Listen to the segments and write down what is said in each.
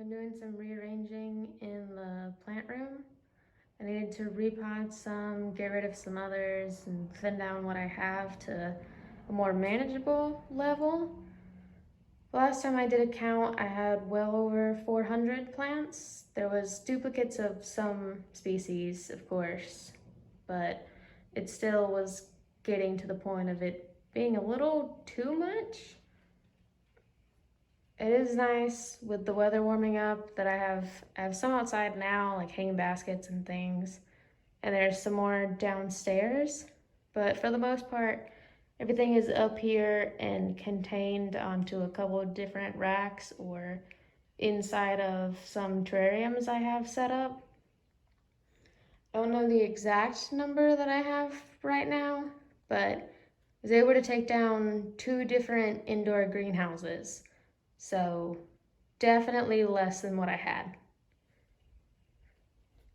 been doing some rearranging in the plant room. I needed to repot some, get rid of some others, and thin down what I have to a more manageable level. Last time I did a count, I had well over 400 plants. There was duplicates of some species, of course, but it still was getting to the point of it being a little too much. It is nice with the weather warming up that I have some outside now, like hanging baskets and things, and there's some more downstairs. But for the most part, everything is up here and contained onto a couple of different racks or inside of some terrariums I have set up. I don't know the exact number that I have right now, but I was able to take down 2 different indoor greenhouses. So definitely less than what I had.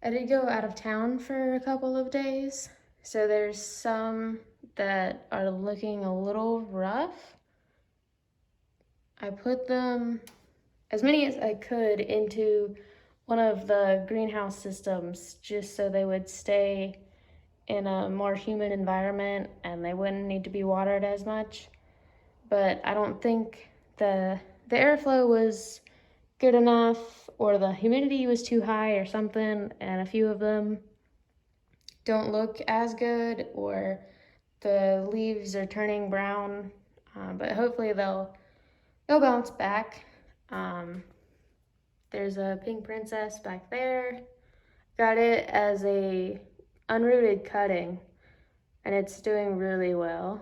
I did go out of town for a couple of days, so there's some that are looking a little rough. I put them, as many as I could, into one of the greenhouse systems just so they would stay in a more humid environment and they wouldn't need to be watered as much. But I don't think the airflow was good enough, or the humidity was too high or something, and a few of them don't look as good, or the leaves are turning brown, but hopefully they'll bounce back. There's a pink princess back there. Got it as a unrooted cutting, and it's doing really well.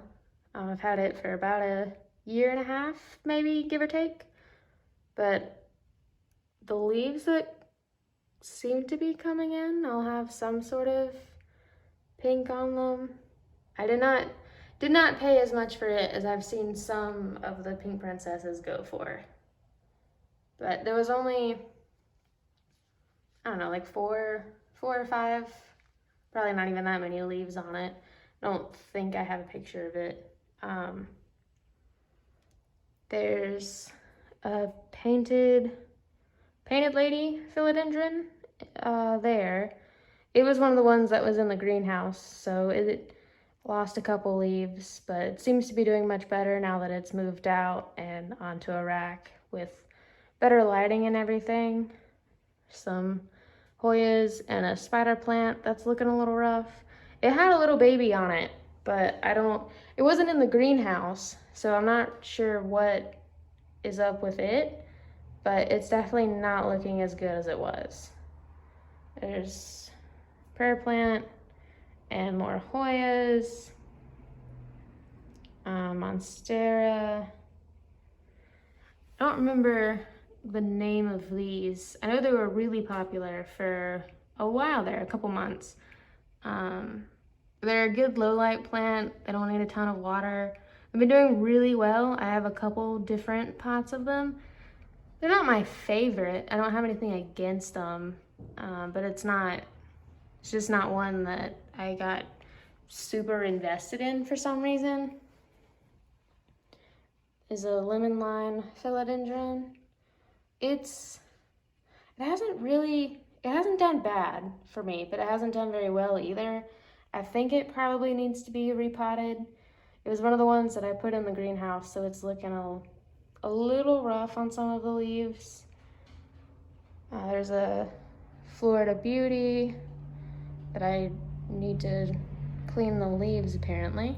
I've had it for about a year and a half, maybe, give or take. But the leaves that seem to be coming in, I'll have some sort of pink on them. I did not pay as much for it as I've seen some of the pink princesses go for. But there was only, I don't know, like four or five, probably not even that many leaves on it. I don't think I have a picture of it. There's a painted lady philodendron there. It was one of the ones that was in the greenhouse, so it lost a couple leaves, but it seems to be doing much better now that it's moved out and onto a rack with better lighting and everything. Some Hoyas and a spider plant that's looking a little rough. It had a little baby on it, but it wasn't in the greenhouse, so I'm not sure what is up with it, but it's definitely not looking as good as it was. There's prayer plant and more Hoyas, Monstera. I don't remember the name of these. I know they were really popular for a while there, a couple months. They're a good low light plant. They don't need a ton of water. They've been doing really well. I have a couple different pots of them. They're not my favorite. I don't have anything against them, but it's just not one that I got super invested in for some reason. Is a lemon lime philodendron. It hasn't done bad for me, but it hasn't done very well either. I think it probably needs to be repotted. It was one of the ones that I put in the greenhouse, so it's looking a little rough on some of the leaves. There's a Florida Beauty that I need to clean the leaves apparently.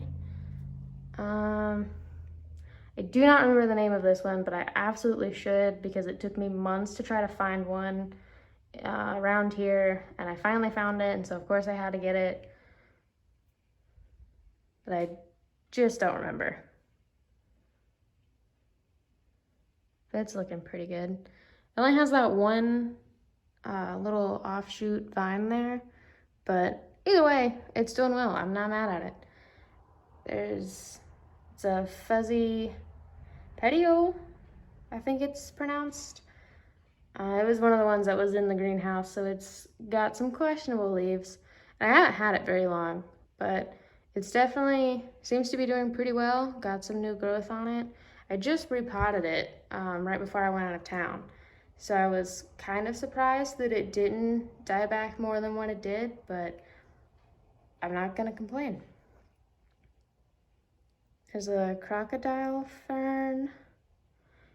I do not remember the name of this one, but I absolutely should, because it took me months to try to find one around here, and I finally found it, and so of course I had to get it, but I just don't remember. But it's looking pretty good. It only has that one little offshoot vine there, but either way, it's doing well. I'm not mad at it. It's a fuzzy petio, I think it's pronounced. It was one of the ones that was in the greenhouse, so it's got some questionable leaves. I haven't had it very long, but it's definitely seems to be doing pretty well. Got some new growth on it. I just repotted it right before I went out of town. So I was kind of surprised that it didn't die back more than what it did, but I'm not gonna complain. There's a crocodile fern.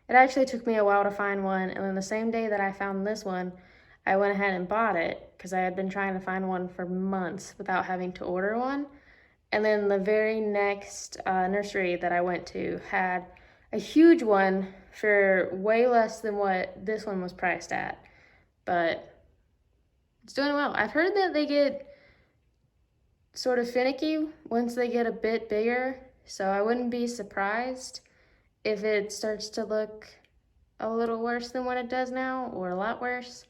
It actually took me a while to find one, and then the same day that I found this one, I went ahead and bought it because I had been trying to find one for months without having to order one. And then the very next nursery that I went to had a huge one for way less than what this one was priced at. But it's doing well. I've heard that they get sort of finicky once they get a bit bigger, so I wouldn't be surprised if it starts to look a little worse than what it does now, or a lot worse,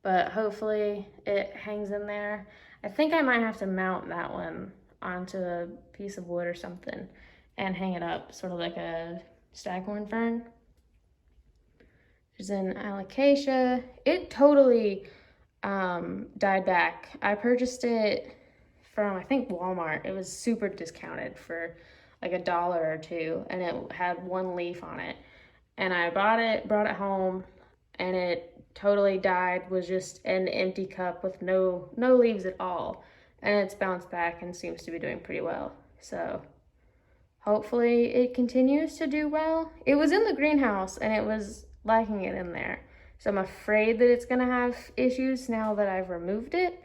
but hopefully it hangs in there. I think I might have to mount that one onto a piece of wood or something and hang it up, sort of like a staghorn fern. There's an alocasia. It totally died back. I purchased it from, I think, Walmart. It was super discounted for like $1 or $2, and it had one leaf on it. And I bought it, brought it home, and it totally died, was just an empty cup with no leaves at all. And it's bounced back and seems to be doing pretty well. So hopefully it continues to do well. It was in the greenhouse and it was liking it in there. So I'm afraid that it's gonna have issues now that I've removed it,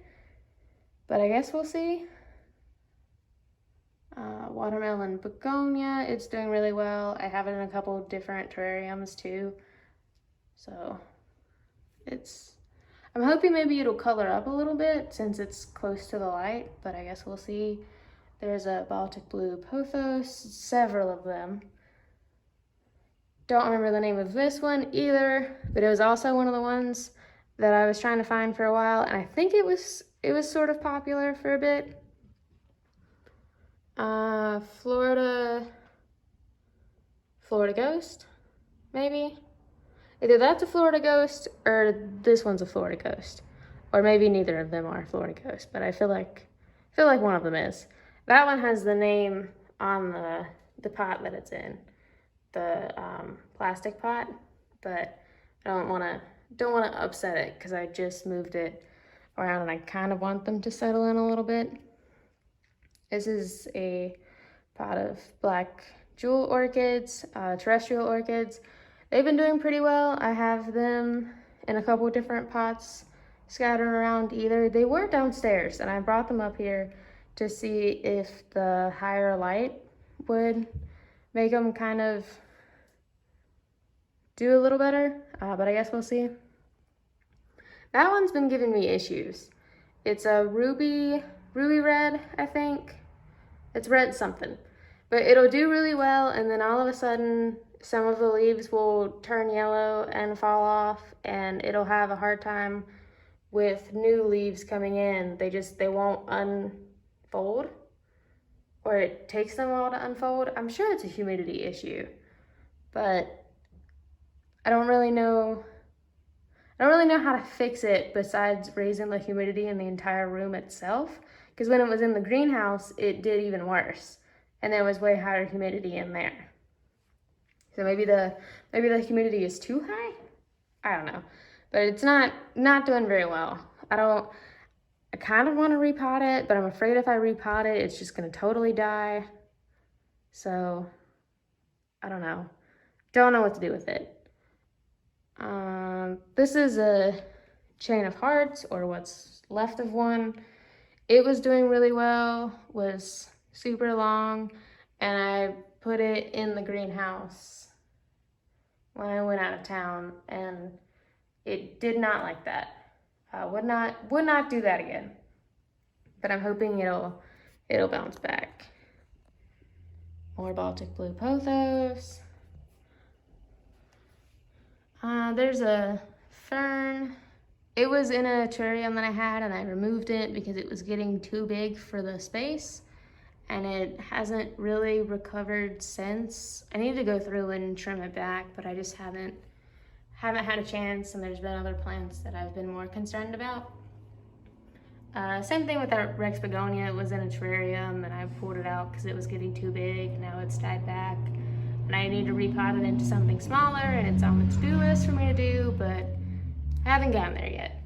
but I guess we'll see. Watermelon begonia, it's doing really well. I have it in a couple of different terrariums too. So I'm hoping maybe it'll color up a little bit since it's close to the light, but I guess we'll see. There's a Baltic blue pothos, several of them. Don't remember the name of this one either, but it was also one of the ones that I was trying to find for a while, and I think it was sort of popular for a bit. Florida Ghost, maybe? Either that's a Florida Ghost or this one's a Florida Ghost. Or maybe neither of them are Florida Ghost, but I feel like one of them is. That one has the name on the pot that it's in, the plastic pot, but I don't want to upset it because I just moved it around and I kind of want them to settle in a little bit. This is a pot of black jewel orchids, terrestrial orchids. They've been doing pretty well. I have them in a couple different pots scattered around either. They were downstairs and I brought them up here to see if the higher light would make them kind of do a little better, but I guess we'll see. That one's been giving me issues. It's a ruby red, I think. It's red something, but it'll do really well, and then all of a sudden some of the leaves will turn yellow and fall off, and it'll have a hard time with new leaves coming in. They won't unfold, or it takes them a while to unfold. I'm sure it's a humidity issue, but I don't really know how to fix it besides raising the humidity in the entire room itself. Because when it was in the greenhouse, it did even worse, and there was way higher humidity in there. So maybe the humidity is too high. I don't know, but it's not doing very well. I kind of want to repot it, but I'm afraid if I repot it, it's just gonna totally die. So I don't know. Don't know what to do with it. This is a chain of hearts, or what's left of one. It was doing really well, was super long, and I put it in the greenhouse when I went out of town, and it did not like that. Would not do that again. But I'm hoping it'll bounce back. More Baltic blue pothos. There's a fern. It was in a terrarium that I had, and I removed it because it was getting too big for the space, and it hasn't really recovered since. I need to go through and trim it back, but I just haven't had a chance, and there's been other plants that I've been more concerned about. Same thing with that Rex begonia. It was in a terrarium, and I pulled it out because it was getting too big. Now it's died back, and I need to repot it into something smaller, and it's on the to-do list for me to do, but I haven't gotten there yet.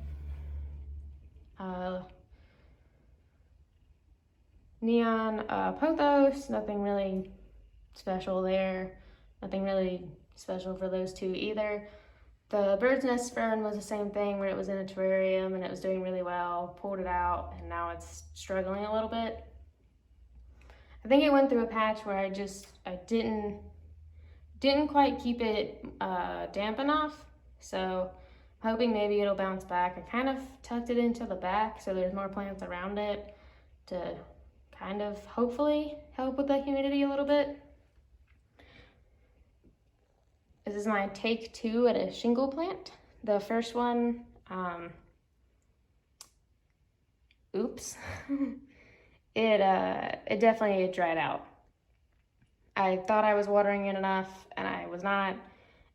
Neon pothos, nothing really special there. Nothing really special for those two either. The bird's nest fern was the same thing, where it was in a terrarium and it was doing really well. Pulled it out and now it's struggling a little bit. I think it went through a patch where I didn't quite keep it damp enough. So I'm hoping maybe it'll bounce back. I kind of tucked it into the back so there's more plants around it to kind of hopefully help with the humidity a little bit. This is my take 2 at a shingle plant. The first one, oops, it definitely dried out. I thought I was watering it enough and I was not.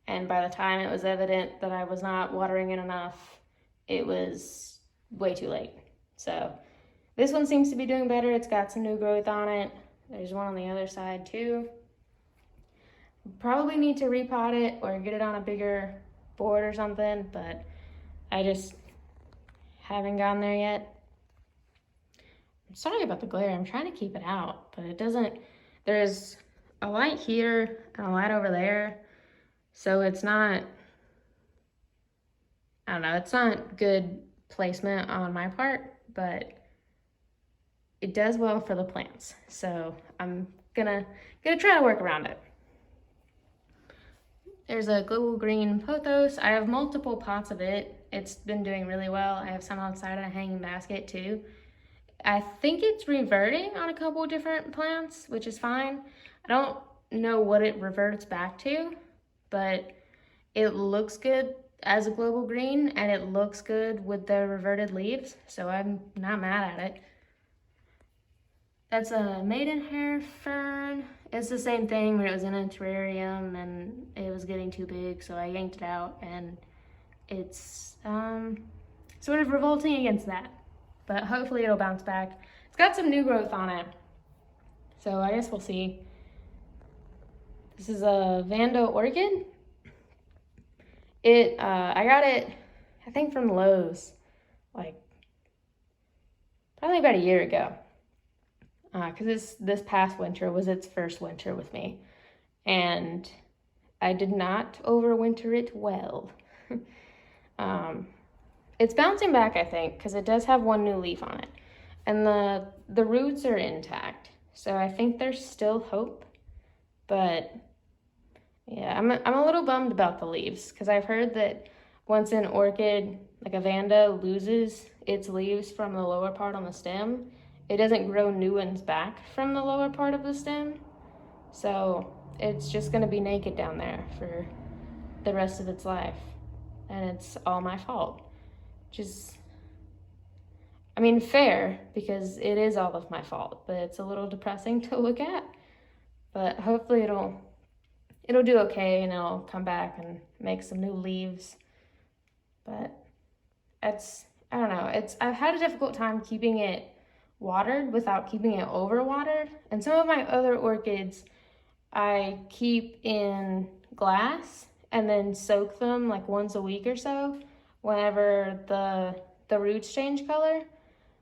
And by the time it was evident that I was not watering it enough, it was way too late. So this one seems to be doing better. It's got some new growth on it. There's one on the other side too. Probably need to repot it or get it on a bigger board or something, but I just haven't gotten there yet. I'm sorry about the glare. I'm trying to keep it out, but it doesn't. There's a light here and a light over there, so it's not, I don't know, it's not good placement on my part, but it does well for the plants. So I'm gonna try to work around it. There's a global green pothos. I have multiple pots of it. It's been doing really well. I have some outside in a hanging basket too. I think it's reverting on a couple different plants, which is fine. I don't know what it reverts back to, but it looks good as a global green and it looks good with the reverted leaves, so I'm not mad at it. That's a maidenhair fern. It's the same thing where it was in a terrarium and it was getting too big, so I yanked it out, and it's sort of revolting against that. But hopefully it'll bounce back. It's got some new growth on it, so I guess we'll see. This is a Vanda orchid. I got it, I think from Lowe's, like probably about a year ago. Because this past winter was its first winter with me, and I did not overwinter it well. It's bouncing back, I think, because it does have one new leaf on it, and the roots are intact, so I think there's still hope. But yeah, I'm a little bummed about the leaves, because I've heard that once an orchid, like a Vanda, loses its leaves from the lower part on the stem, it doesn't grow new ones back from the lower part of the stem. So it's just gonna be naked down there for the rest of its life. And it's all my fault. Which is, I mean, fair, because it is all of my fault, but it's a little depressing to look at. But hopefully it'll do okay and it'll come back and make some new leaves. But I don't know, I've had a difficult time keeping it watered without keeping it overwatered. And some of my other orchids I keep in glass and then soak them like once a week or so whenever the roots change color.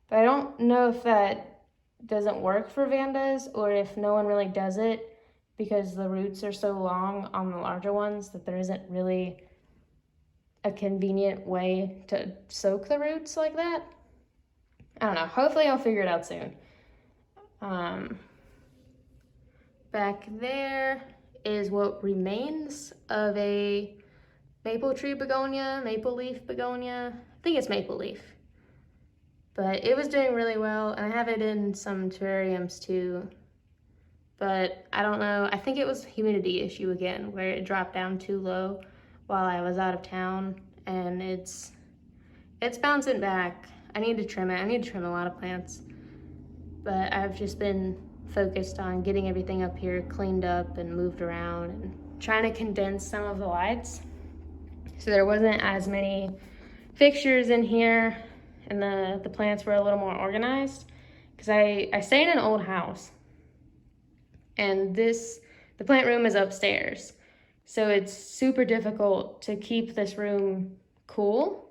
But I don't know if that doesn't work for Vandas or if no one really does it because the roots are so long on the larger ones that there isn't really a convenient way to soak the roots like that. I don't know. Hopefully I'll figure it out soon. Back there is what remains of a maple tree begonia, maple leaf begonia. I think it's maple leaf. But it was doing really well, and I have it in some terrariums too. But I don't know. I think it was humidity issue again, where it dropped down too low while I was out of town, and it's bouncing back. I need to trim it. I need to trim a lot of plants. But I've just been focused on getting everything up here cleaned up and moved around and trying to condense some of the lights. So there wasn't as many fixtures in here and the plants were a little more organized. Because I stay in an old house. And the plant room is upstairs. So it's super difficult to keep this room cool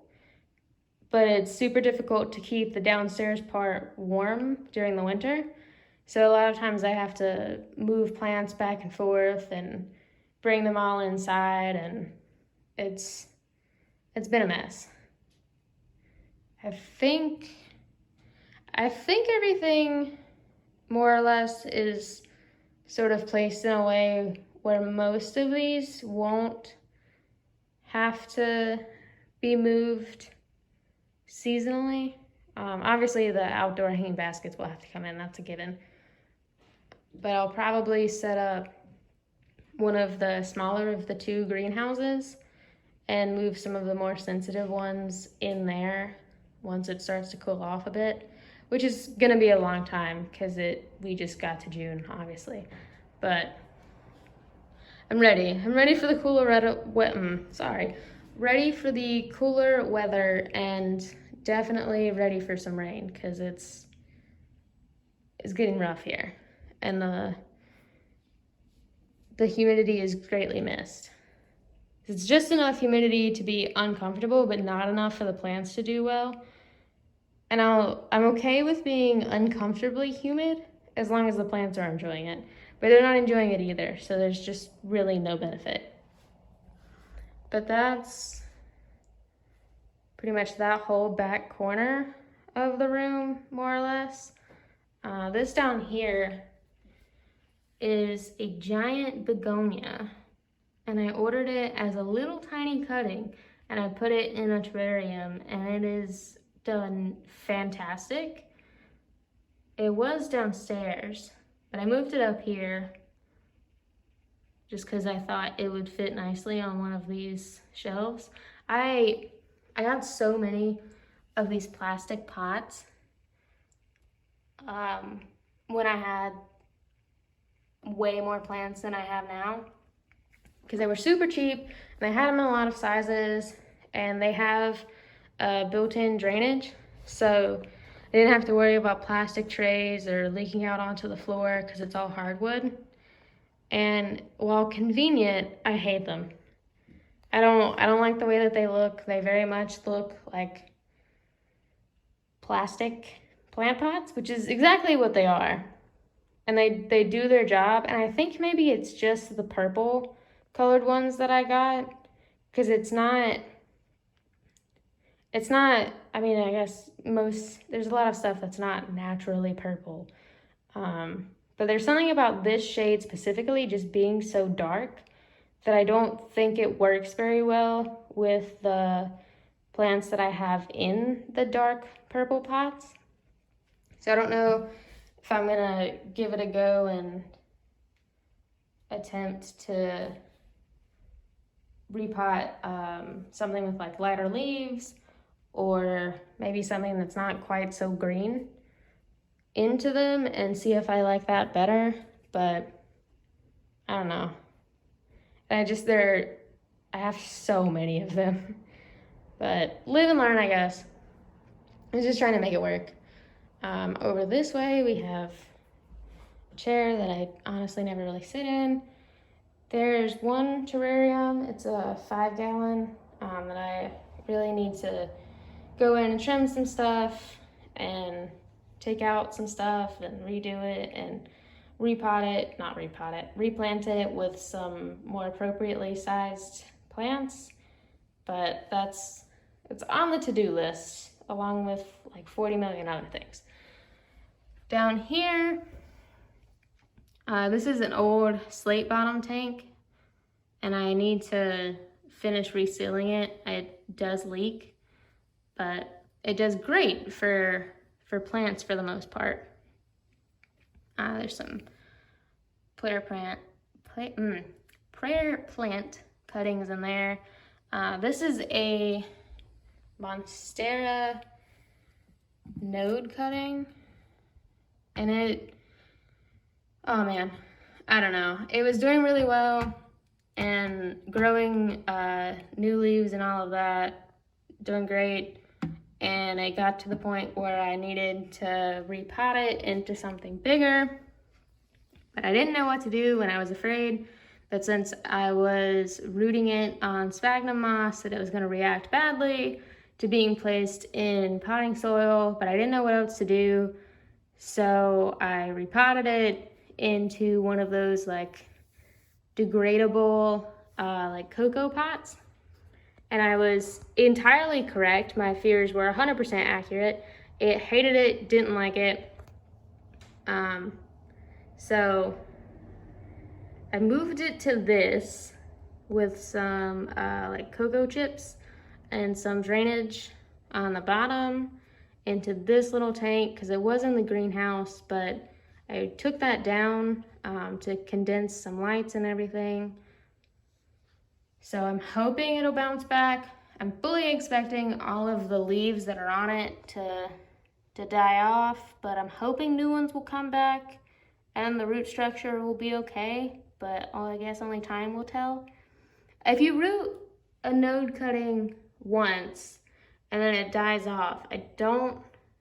but it's super difficult to keep the downstairs part warm during the winter. So a lot of times I have to move plants back and forth and bring them all inside, and it's been a mess. I think everything more or less is sort of placed in a way where most of these won't have to be moved seasonally. Obviously the outdoor hanging baskets will have to come in, that's a given. But I'll probably set up one of the smaller of the two greenhouses and move some of the more sensitive ones in there once it starts to cool off a bit, which is gonna be a long time because we just got to June, obviously. But I'm ready. I'm ready for the ready for the cooler weather, and definitely ready for some rain because it's getting rough here, and the humidity is greatly missed. It's just enough humidity to be uncomfortable, but not enough for the plants to do well. And I'm okay with being uncomfortably humid as long as the plants are enjoying it. But they're not enjoying it either, so there's just really no benefit. But that's pretty much that whole back corner of the room, more or less. This down here is a giant begonia, and I ordered it as a little tiny cutting, and I put it in a terrarium, and it is done fantastic. It was downstairs, but I moved it up here just because I thought it would fit nicely on one of these shelves. I got so many of these plastic pots when I had way more plants than I have now, because they were super cheap and I had them in a lot of sizes, and they have built-in drainage, so I didn't have to worry about plastic trays or leaking out onto the floor because it's all hardwood. And while convenient, I hate them. I don't like the way that they look. They very much look like plastic plant pots, which is exactly what they are. And they do their job, and I think maybe it's just the purple colored ones that I got, because it's not, I mean, I guess there's a lot of stuff that's not naturally purple. But there's something about this shade specifically just being so dark that I don't think it works very well with the plants that I have in the dark purple pots. So I don't know if I'm gonna give it a go and attempt to repot something with like lighter leaves, or maybe something that's not quite so green into them and see if I like that better. But I don't know. I have so many of them. But live and learn, I guess. I'm just trying to make it work. Over this way, we have a chair that I honestly never really sit in. There's one terrarium. It's a 5-gallon that I really need to go in and trim some stuff and take out some stuff and redo it and replant it with some more appropriately sized plants. But it's on the to-do list along with like 40 million other things. Down here, this is an old slate bottom tank, and I need to finish resealing it. It does leak, but it does great for plants for the most part. There's some prayer plant cuttings in there. This is a Monstera node cutting, and oh man, I don't know. It was doing really well and growing new leaves and all of that, doing great. And it got to the point where I needed to repot it into something bigger. But I didn't know what to do, and I was afraid that since I was rooting it on sphagnum moss that it was going to react badly to being placed in potting soil, but I didn't know what else to do. So I repotted it into one of those like degradable like cocoa pots. And I was entirely correct. My fears were 100% accurate. It hated it, didn't like it. So I moved it to this with some like cocoa chips and some drainage on the bottom into this little tank because it was in the greenhouse, but I took that down to condense some lights and everything. So I'm hoping it'll bounce back. I'm fully expecting all of the leaves that are on it to die off, but I'm hoping new ones will come back and the root structure will be okay, but I guess only time will tell. If you root a node cutting once and then it dies off, I don't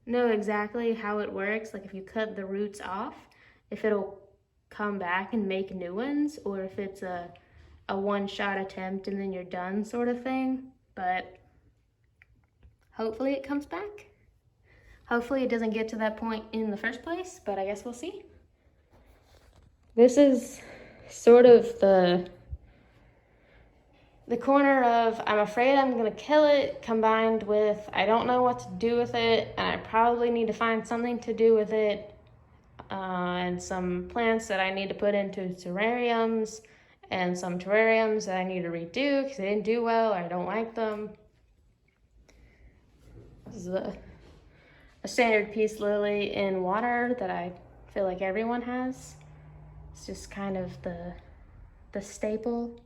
know exactly how it works, like if you cut the roots off, if it'll come back and make new ones, or if it's a one-shot attempt and then you're done sort of thing, but hopefully it comes back. Hopefully it doesn't get to that point in the first place, but I guess we'll see. This is sort of the corner of I'm afraid I'm gonna kill it combined with I don't know what to do with it and I probably need to find something to do with it, and some plants that I need to put into terrariums and some terrariums that I need to redo because they didn't do well or I don't like them. This is a standard peace lily in water that I feel like everyone has. It's just kind of the staple.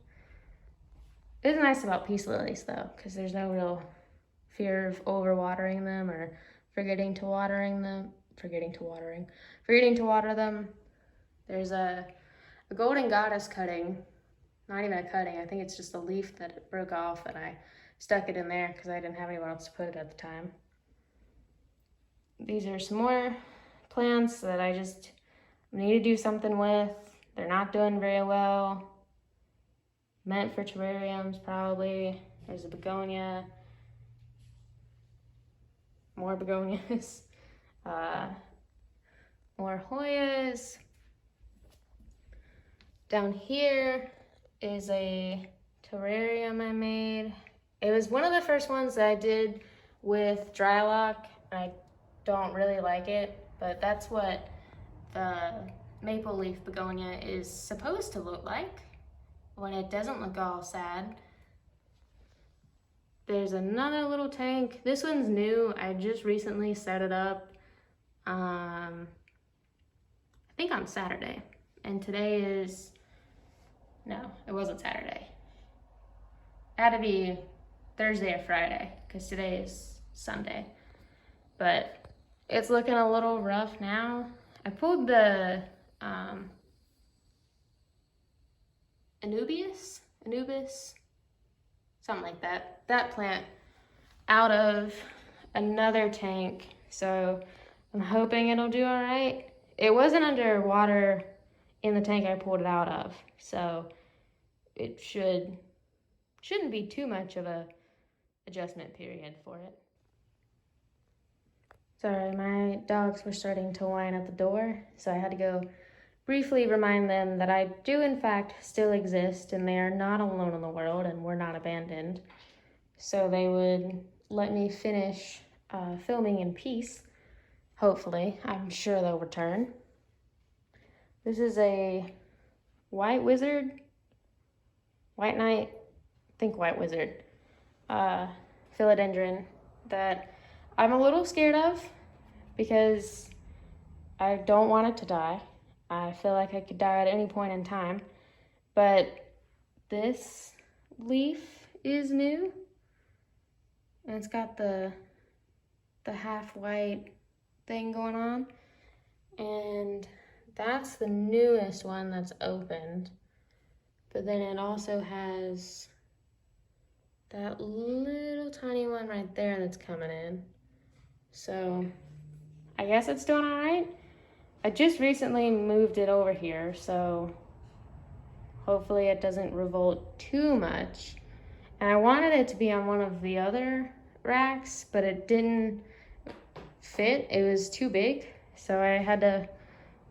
It's nice about peace lilies though, because there's no real fear of overwatering them or forgetting to water them. There's a golden goddess cutting, not even a cutting, I think it's just a leaf that broke off and I stuck it in there because I didn't have anywhere else to put it at the time. These are some more plants that I just need to do something with. They're not doing very well. Meant for terrariums, probably. There's a begonia. More begonias. More Hoyas. Down here is a terrarium I made. It was one of the first ones that I did with dry lock. I don't really like it, but that's what the maple leaf begonia is supposed to look like when it doesn't look all sad. There's another little tank. This one's new. I just recently set it up, I think on Saturday. And today is, no, it wasn't Saturday. It had to be Thursday or Friday, because today is Sunday. But it's looking a little rough now. I pulled the Anubis, something like that plant out of another tank. So I'm hoping it'll do all right. It wasn't underwater in the tank I pulled it out of, so it shouldn't be too much of a adjustment period for it. Sorry, my dogs were starting to whine at the door, so I had to go briefly remind them that I do in fact still exist and they are not alone in the world and we're not abandoned. So they would let me finish filming in peace. Hopefully, I'm sure they'll return. This is a white wizard, white knight, I think white wizard, philodendron that I'm a little scared of because I don't want it to die. I feel like I could die at any point in time, but this leaf is new and it's got the half white thing going on, and that's the newest one that's opened. But then it also has that little tiny one right there that's coming in. So I guess it's doing all right. I just recently moved it over here, so hopefully it doesn't revolt too much. And I wanted it to be on one of the other racks, but it didn't fit. It was too big. So I had to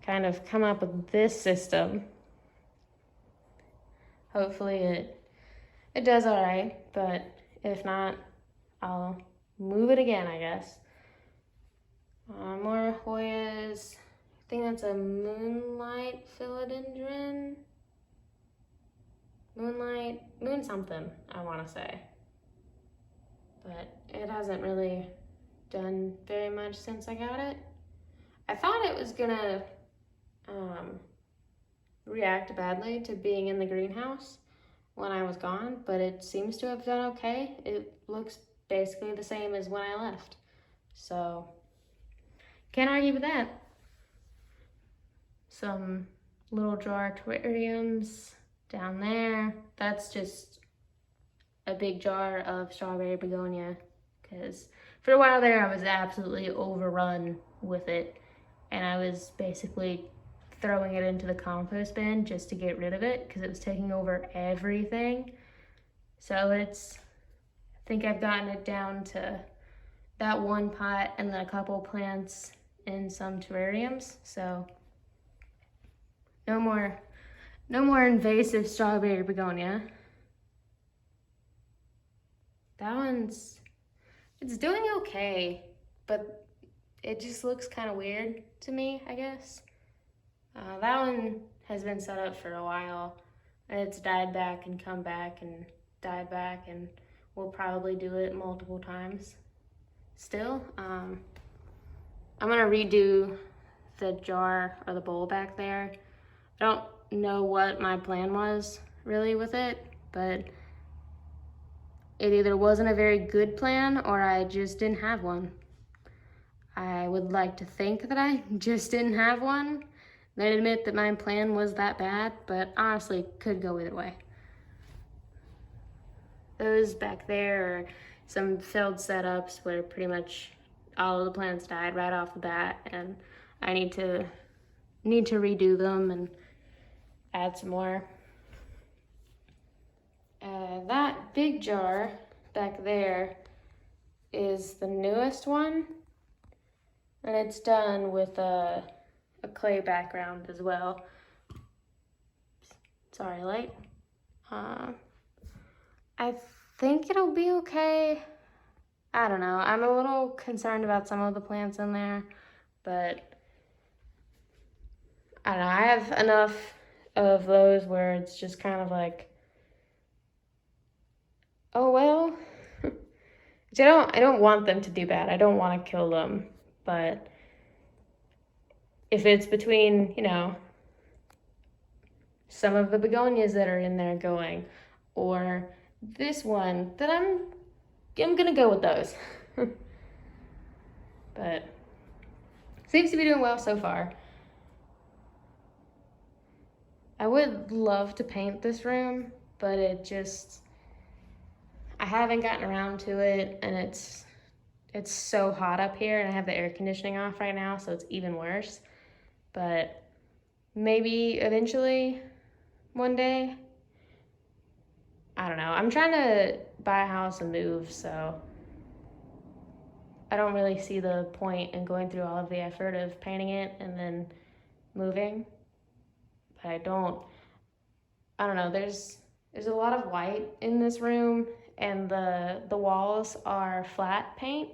kind of come up with this system. Hopefully it does all right, but if not, I'll move it again, I guess. More Hoyas. I think that's a moonlight philodendron. Moon something, I want to say. But it hasn't really done very much since I got it. I thought it was gonna react badly to being in the greenhouse when I was gone, but it seems to have done okay. It looks basically the same as when I left. So, can't argue with that. Some little jar terrariums down there. That's just a big jar of strawberry begonia, because for a while there I was absolutely overrun with it, and I was basically throwing it into the compost bin just to get rid of it because it was taking over everything. So I think I've gotten it down to that one pot and then a couple plants in some terrariums. So no more invasive strawberry begonia. That one's, it's doing okay, but it just looks kind of weird to me, I guess. That one has been set up for a while, and it's died back and come back and died back, and we'll probably do it multiple times still. I'm gonna redo the jar or the bowl back there. I don't know what my plan was really with it, but it either wasn't a very good plan or I just didn't have one. I would like to think that I just didn't have one. Then admit that my plan was that bad, but honestly, could go either way. Those back there are some failed setups where pretty much all of the plants died right off the bat, and I need to redo them and add some more. That big jar back there is the newest one, and it's done with a clay background as well. Sorry, light. I think it'll be okay. I don't know. I'm a little concerned about some of the plants in there, but I don't know. I have enough of those where it's just kind of like, oh well. I don't want them to do bad. I don't want to kill them, but if it's between, some of the begonias that are in there going, or this one, then I'm gonna go with those. But seems to be doing well so far. I would love to paint this room, but I haven't gotten around to it, and it's so hot up here, and I have the air conditioning off right now, so it's even worse. But maybe eventually, one day. I don't know. I'm trying to buy a house and move, so I don't really see the point in going through all of the effort of painting it and then moving. But I don't know. There's a lot of white in this room, and the walls are flat paint.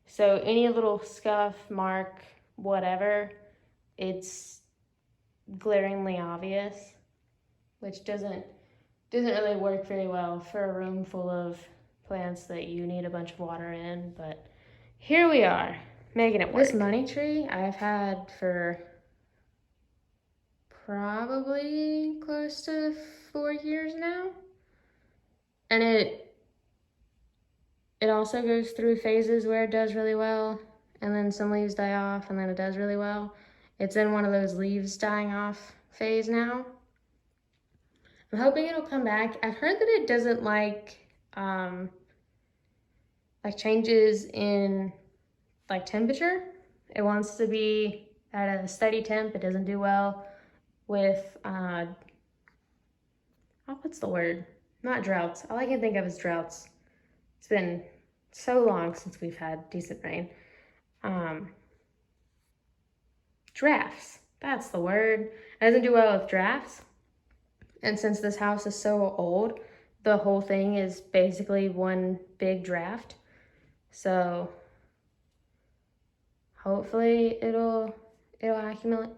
So any little scuff, mark, whatever, it's glaringly obvious, which doesn't really work very well for a room full of plants that you need a bunch of water in. But here we are, making it work. This money tree I've had for probably close to 4 years now, and it also goes through phases where it does really well, and then some leaves die off, and then it does really well. It's in one of those leaves dying off phase now. I'm hoping it'll come back. I've heard that it doesn't like changes in temperature. It wants to be at a steady temp. It doesn't do well with what's the word? Not droughts. All I can think of is droughts. It's so long since we've had decent rain. Drafts, that's the word. It doesn't do well with drafts. And since this house is so old, the whole thing is basically one big draft. So hopefully it'll acclimate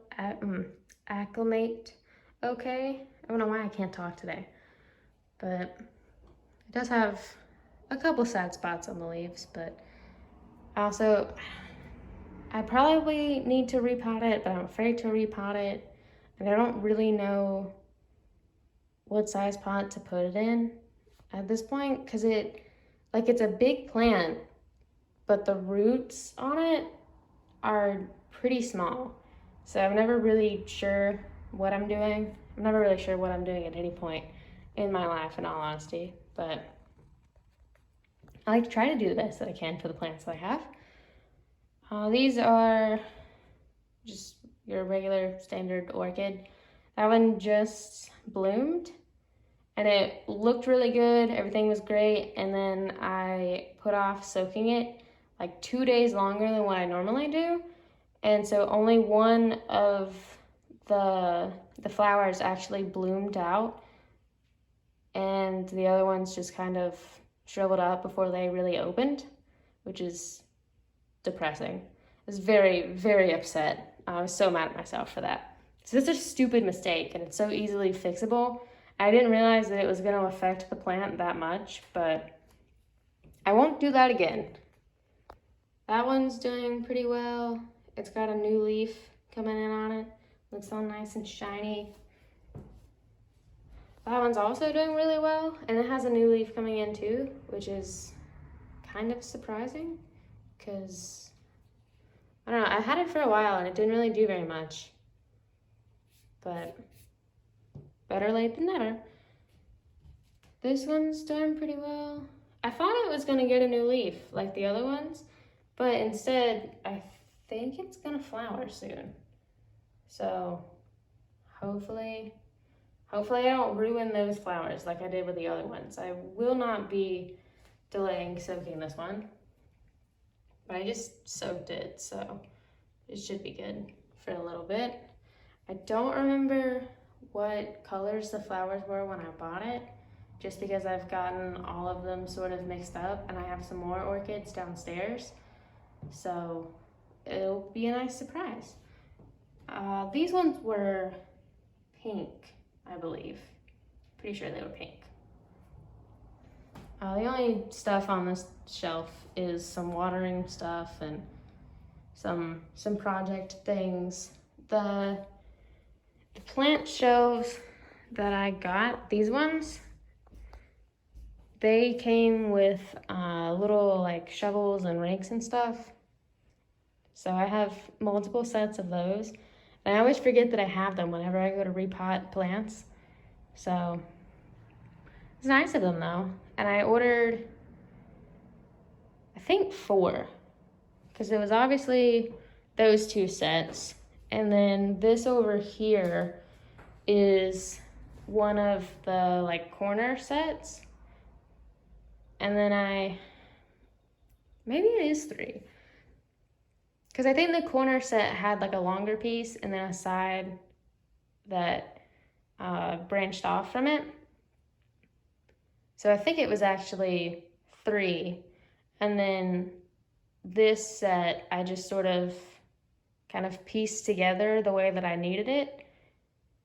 okay. I don't know why I can't talk today, but it does have a couple sad spots on the leaves. But I probably need to repot it, but I'm afraid to repot it, and I don't really know what size pot to put it in at this point, because it's a big plant, but the roots on it are pretty small. So I'm never really sure what I'm doing. I'm never really sure what I'm doing at any point in my life, in all honesty. But I like to try to do the best that I can for the plants that I have. These are just your regular standard orchid. That one just bloomed and it looked really good. Everything was great. And then I put off soaking it like 2 days longer than what I normally do. And so only one of the flowers actually bloomed out, and the other ones just kind of shriveled up before they really opened, which is depressing. I was very, very upset. I was so mad at myself for that. So it's a stupid mistake, and it's so easily fixable. I didn't realize that it was going to affect the plant that much, but I won't do that again. That one's doing pretty well. It's got a new leaf coming in on it. Looks all nice and shiny. That one's also doing really well, and it has a new leaf coming in too, which is kind of surprising because, I don't know, I had it for a while and it didn't really do very much. But better late than never. This one's doing pretty well. I thought it was gonna get a new leaf like the other ones, but instead I think it's gonna flower soon. So hopefully I don't ruin those flowers like I did with the other ones. I will not be delaying soaking this one, but I just soaked it, so it should be good for a little bit. I don't remember what colors the flowers were when I bought it, just because I've gotten all of them sort of mixed up, and I have some more orchids downstairs, so it'll be a nice surprise. These ones were pink, I believe. Pretty sure they were pink. The only stuff on this shelf is some watering stuff and some project things. The plant shelves that I got, these ones, they came with little like shovels and rakes and stuff. So I have multiple sets of those. And I always forget that I have them whenever I go to repot plants. So it's nice of them though. And I ordered, I think 4, because it was obviously those 2 sets. And then this over here is one of the like corner sets. And then maybe it is 3. Because I think the corner set had like a longer piece and then a side that branched off from it. So I think it was actually 3. And then this set, I just sort of kind of pieced together the way that I needed it.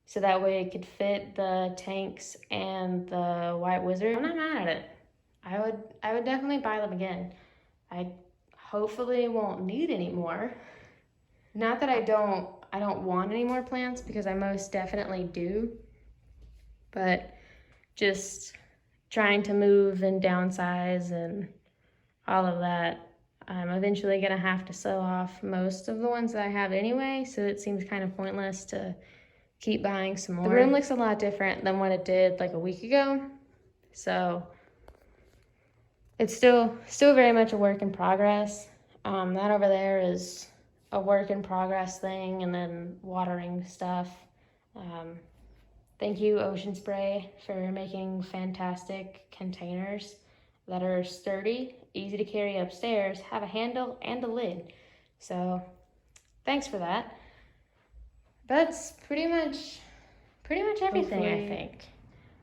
So that way it could fit the tanks and the white wizard. I'm not mad at it. I would definitely buy them again. I hopefully won't need any more. Not that I don't want any more plants, because I most definitely do. But just trying to move and downsize and all of that, I'm eventually gonna have to sell off most of the ones that I have anyway, so it seems kind of pointless to keep buying some more. The room looks a lot different than what it did like a week ago, so it's still very much a work in progress. That over there is a work in progress thing, and then watering stuff. Thank you, Ocean Spray, for making fantastic containers. that are sturdy, easy to carry upstairs, have a handle and a lid. So thanks for that. That's pretty much everything. Hopefully, I think.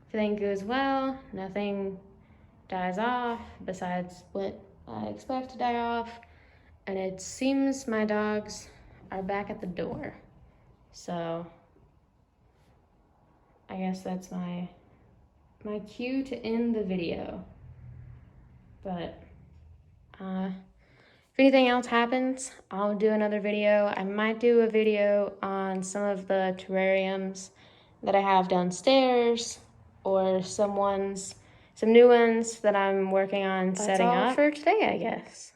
Everything goes well, nothing dies off besides what I expect to die off. And it seems my dogs are back at the door. So I guess that's my cue to end the video. But if anything else happens, I'll do another video. I might do a video on some of the terrariums that I have downstairs, or some new ones that I'm working on setting up. That's all for today, I guess.